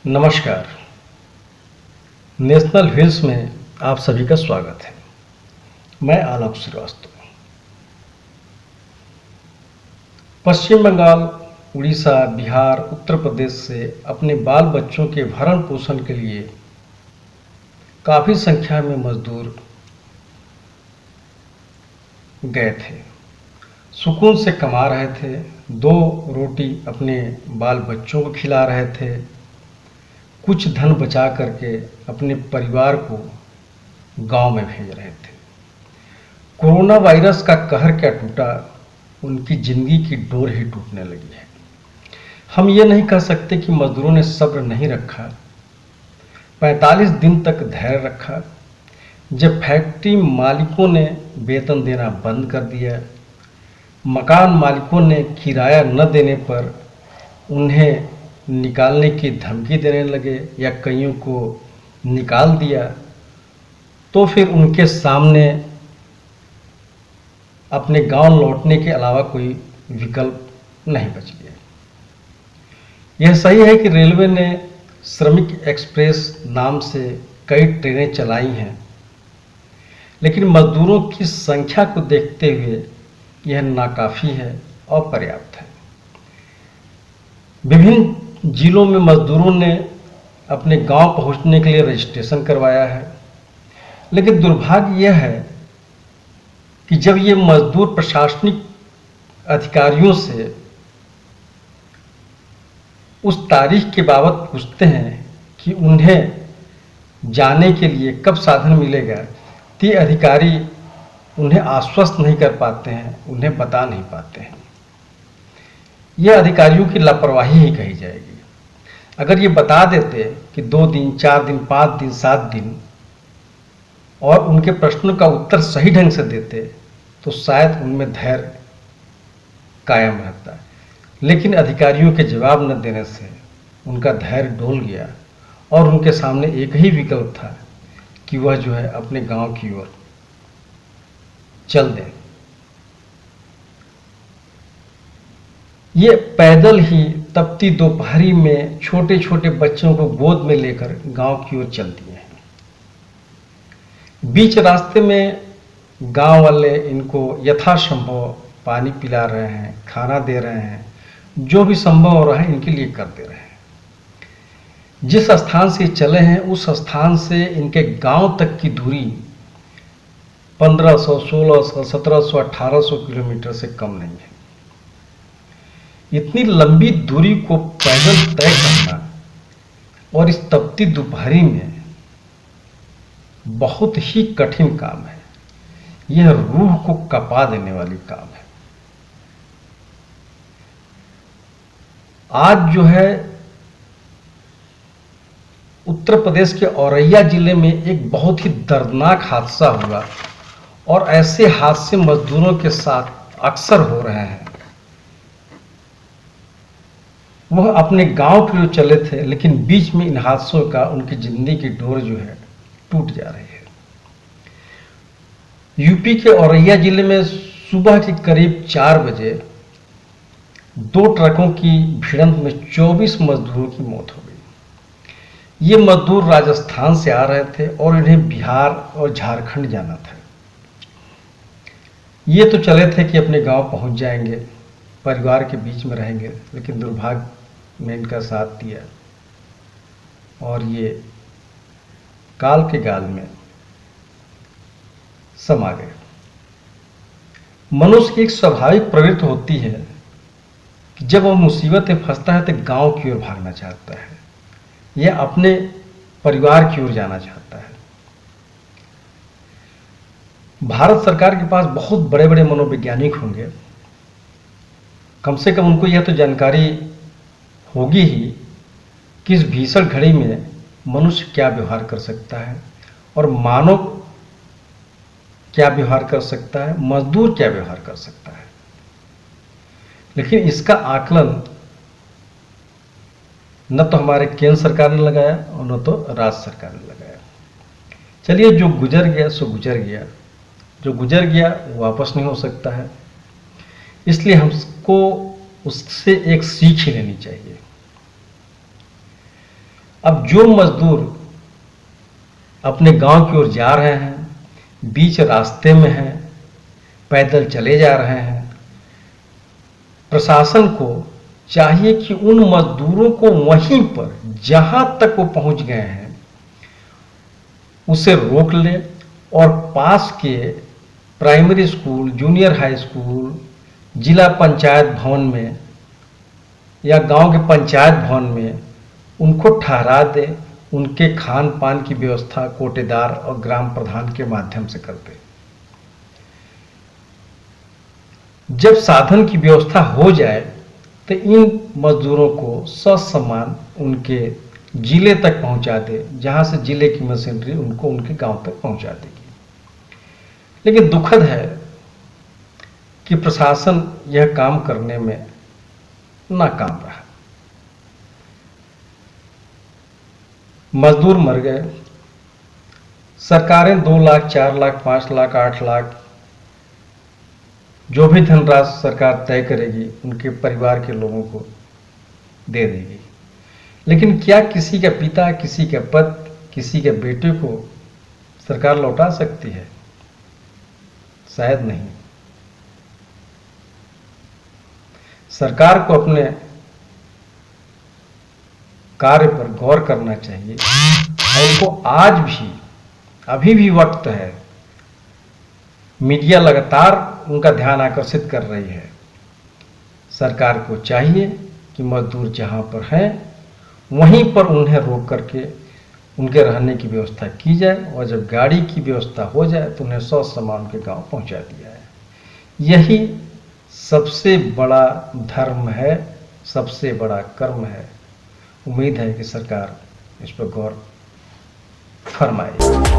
नमस्कार। National wheels में आप सभी का स्वागत है। मैं आलोक श्रीवास्तव। पश्चिम बंगाल, उड़ीसा, बिहार, उत्तर प्रदेश से अपने बाल बच्चों के भरण पोषण के लिए काफ़ी संख्या में मजदूर गए थे। सुकून से कमा रहे थे, 2 रोटी अपने बाल बच्चों को खिला रहे थे, कुछ धन बचा करके अपने परिवार को गांव में भेज रहे थे। कोरोना वायरस का कहर क्या टूटा, उनकी जिंदगी की डोर ही टूटने लगी है। हम ये नहीं कह सकते कि मजदूरों ने सब्र नहीं रखा। 45 दिन तक धैर्य रखा। जब फैक्ट्री मालिकों ने वेतन देना बंद कर दिया, मकान मालिकों ने किराया न देने पर उन्हें निकालने की धमकी देने लगे या कईयों को निकाल दिया, तो फिर उनके सामने अपने गांव लौटने के अलावा कोई विकल्प नहीं बच गया। यह सही है कि रेलवे ने श्रमिक एक्सप्रेस नाम से कई ट्रेनें चलाई हैं, लेकिन मजदूरों की संख्या को देखते हुए यह नाकाफी है, अपर्याप्त है। विभिन्न जिलों में मजदूरों ने अपने गांव पहुंचने के लिए रजिस्ट्रेशन करवाया है, लेकिन दुर्भाग्य यह है कि जब ये मजदूर प्रशासनिक अधिकारियों से उस तारीख के बाबत पूछते हैं कि उन्हें जाने के लिए कब साधन मिलेगा, तो अधिकारी उन्हें आश्वस्त नहीं कर पाते हैं, उन्हें बता नहीं पाते हैं। यह अधिकारियों की लापरवाही ही कही जाएगी। अगर ये बता देते कि 2 दिन, 4 दिन, 5 दिन, 7 दिन और उनके प्रश्नों का उत्तर सही ढंग से देते तो शायद उनमें धैर्य कायम रहता। लेकिन अधिकारियों के जवाब न देने से उनका धैर्य डोल गया और उनके सामने एक ही विकल्प था कि वह जो है अपने गांव की ओर चल दें। ये पैदल ही तपती दोपहरी में छोटे छोटे बच्चों को गोद में लेकर गांव की ओर चल दिए हैं। बीच रास्ते में गांव वाले इनको यथासंभव पानी पिला रहे हैं, खाना दे रहे हैं, जो भी संभव हो रहा है इनके लिए कर दे रहे हैं। जिस स्थान से चले हैं उस स्थान से इनके गांव तक की दूरी 1500, 1600, 1700, 1800 किलोमीटर से कम नहीं है। इतनी लंबी दूरी को पैदल तय करना और इस तपती दोपहरी में बहुत ही कठिन काम है। यह रूह को कपा देने वाली काम है। आज जो है उत्तर प्रदेश के औरैया जिले में एक बहुत ही दर्दनाक हादसा हुआ और ऐसे हादसे मजदूरों के साथ अक्सर हो रहे हैं। वह अपने गांव के लिए चले थे, लेकिन बीच में इन हादसों का उनकी जिंदगी की डोर जो है टूट जा रही है। यूपी के औरैया जिले में सुबह के करीब 4 बजे 2 ट्रकों की भिड़ंत में 24 मजदूरों की मौत हो गई। ये मजदूर राजस्थान से आ रहे थे और इन्हें बिहार और झारखंड जाना था। ये तो चले थे कि अपने गांव पहुंच जाएंगे, परिवार के बीच में रहेंगे, लेकिन दुर्भाग्य ने इनका साथ दिया और ये काल के गाल में समा गए। मनुष्य की एक स्वाभाविक प्रवृत्ति होती है कि जब वह मुसीबत में फंसता है तो गांव की ओर भागना चाहता है या अपने परिवार की ओर जाना चाहता है। भारत सरकार के पास बहुत बड़े बड़े मनोवैज्ञानिक होंगे, कम से कम उनको यह तो जानकारी होगी ही कि इस भीषण घड़ी में मनुष्य क्या व्यवहार कर सकता है और मानव क्या व्यवहार कर सकता है, मजदूर क्या व्यवहार कर सकता है। लेकिन इसका आकलन न तो हमारे केंद्र सरकार ने लगाया और न तो राज्य सरकार ने लगाया। चलिए, जो गुजर गया सो गुजर गया। जो गुजर गया वो वापस नहीं हो सकता है, इसलिए हमको उससे एक सीख ही लेनी चाहिए। अब जो मजदूर अपने गांव की ओर जा रहे हैं, बीच रास्ते में हैं, पैदल चले जा रहे हैं, प्रशासन को चाहिए कि उन मजदूरों को वहीं पर जहां तक वो पहुंच गए हैं उसे रोक ले और पास के primary school, junior high school, जिला पंचायत भवन में या गांव के पंचायत भवन में उनको ठहरा दे, उनके खान पान की व्यवस्था कोटेदार और ग्राम प्रधान के माध्यम से कर दे। जब साधन की व्यवस्था हो जाए तो इन मजदूरों को ससम्मान उनके जिले तक पहुंचा दे, जहां से जिले की मशीनरी उनको उनके गांव तक पहुंचा देगी। लेकिन दुखद है कि प्रशासन यह काम करने में नाकाम रहा। मजदूर मर गए, सरकारें 2 लाख, 4 लाख, 5 लाख, 8 लाख जो भी धनराशि सरकार तय करेगी उनके परिवार के लोगों को दे देगी। लेकिन क्या किसी का पिता, किसी का पति, किसी के बेटे को सरकार लौटा सकती है? शायद नहीं। सरकार को अपने कार्य पर गौर करना चाहिए और उनको आज भी, अभी भी वक्त है। मीडिया लगातार उनका ध्यान आकर्षित कर रही है। सरकार को चाहिए कि मजदूर जहां पर हैं वहीं पर उन्हें रोक करके उनके रहने की व्यवस्था की जाए और जब गाड़ी की व्यवस्था हो जाए तो उन्हें ससम्मान उनके गांव पहुंचा दिया है। यही सबसे बड़ा धर्म है, सबसे बड़ा कर्म है। उम्मीद है कि सरकार इस पर गौर फरमाएगी।